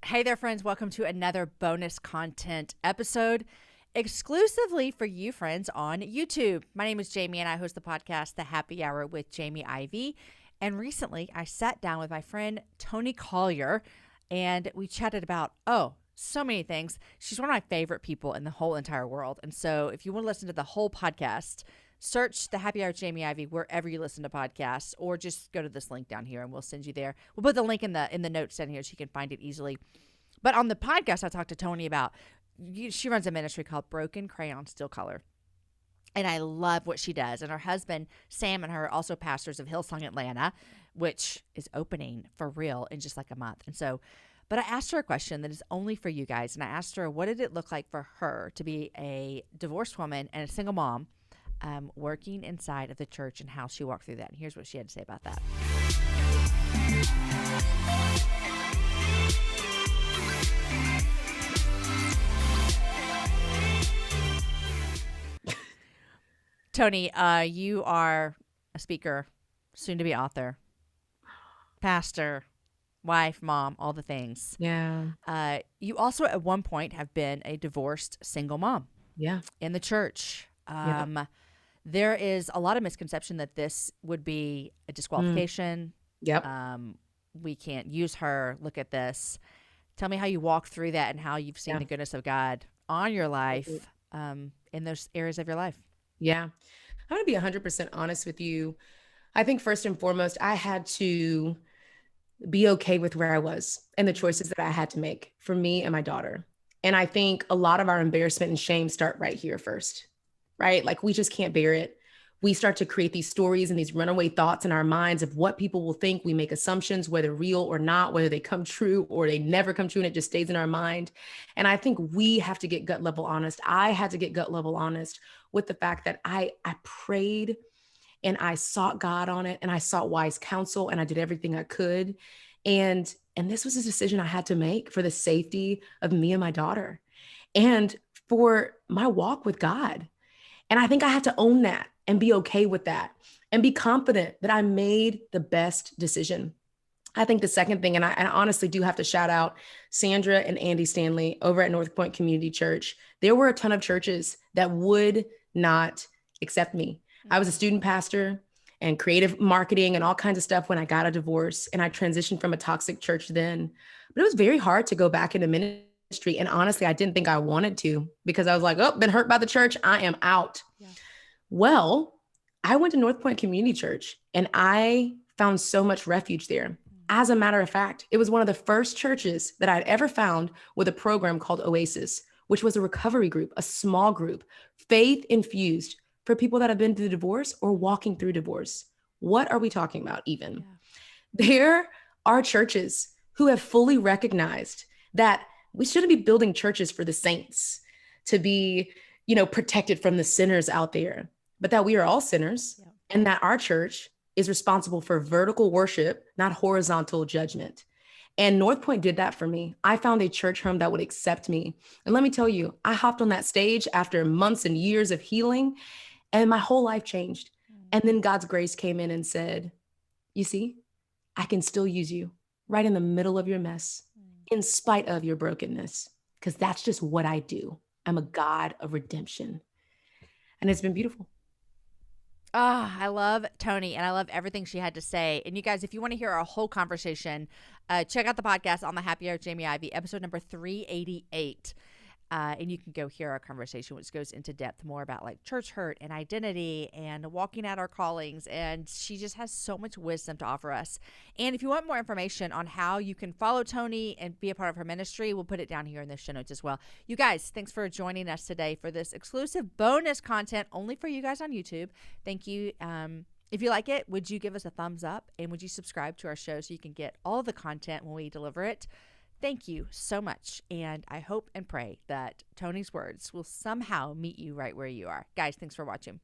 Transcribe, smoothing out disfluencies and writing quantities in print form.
Hey there, friends. Welcome to another bonus content episode exclusively for you friends on YouTube. My name is Jamie and I host the podcast, The Happy Hour with Jamie Ivey. And recently I sat down with my friend, Toni Collier, and we chatted about, so many things. She's one of my favorite people in the whole entire world. And so if you want to listen to the whole podcast, search The Happy Hour with Jamie Ivey wherever you listen to podcasts, or just go to this link down here and we'll send you there. We'll put the link in the notes down here so you can find it easily. But on the podcast, I talked to Toni about, she runs a ministry called Broken Crayon Still Color. And I love what she does. And her husband, Sam, and her are also pastors of Hillsong Atlanta, which is opening for real in just like a month. And so, but I asked her a question that is only for you guys. And I asked her, what did it look like for her to be a divorced woman and a single mom working inside of the church, and how she walked through that? And here's what she had to say about that. Toni, you are a speaker, soon to be author, pastor, wife, mom, all the things. Yeah. You also at one point have been a divorced single mom. Yeah. In the church. There is a lot of misconception that this would be a disqualification. Yep. We can't use her. Look at this. Tell me how you walk through that and how you've seen the goodness of God on your life in those areas of your life. Yeah. I'm going to be 100% honest with you. I think first and foremost, I had to be okay with where I was and the choices that I had to make for me and my daughter. And I think a lot of our embarrassment and shame start right here first, right? Like we just can't bear it. We start to create these stories and these runaway thoughts in our minds of what people will think. We make assumptions, whether real or not, whether they come true or they never come true, and it just stays in our mind. And I think we have to get gut level honest. I had to get gut level honest with the fact that I prayed and I sought God on it, and I sought wise counsel, and I did everything I could. And this was a decision I had to make for the safety of me and my daughter and for my walk with God. And I think I had to own that and be okay with that and be confident that I made the best decision. I think the second thing, and I honestly do have to shout out Sandra and Andy Stanley over at North Point Community Church. There were a ton of churches that would not accept me. I was a student pastor and creative marketing and all kinds of stuff when I got a divorce, and I transitioned from a toxic church then. But it was very hard to go back into ministry. And honestly, I didn't think I wanted to, because I was like, been hurt by the church. I am out. Yeah. Well, I went to North Point Community Church and I found so much refuge there. As a matter of fact, it was one of the first churches that I'd ever found with a program called Oasis, which was a recovery group, a small group, faith infused for people that have been through divorce or walking through divorce. What are we talking about even? Yeah. There are churches who have fully recognized that we shouldn't be building churches for the saints to be, protected from the sinners out there, but that we are all sinners, and that our church is responsible for vertical worship, not horizontal judgment. And North Point did that for me. I found a church home that would accept me. And let me tell you, I hopped on that stage after months and years of healing, and my whole life changed. And then God's grace came in and said, you see, I can still use you right in the middle of your mess, in spite of your brokenness, because that's just what I do. I'm a God of redemption. And it's been beautiful. I love Toni, and I love everything she had to say. And you guys, if you want to hear our whole conversation, check out the podcast on The Happy Hour with Jamie Ivey, episode number 388. And you can go hear our conversation, which goes into depth more about like church hurt and identity and walking out our callings. And she just has so much wisdom to offer us. And if you want more information on how you can follow Toni and be a part of her ministry, we'll put it down here in the show notes as well. You guys, thanks for joining us today for this exclusive bonus content only for you guys on YouTube. Thank you. If you like it, would you give us a thumbs up, and would you subscribe to our show so you can get all the content when we deliver it? Thank you so much, and I hope and pray that Toni's words will somehow meet you right where you are. Guys, thanks for watching.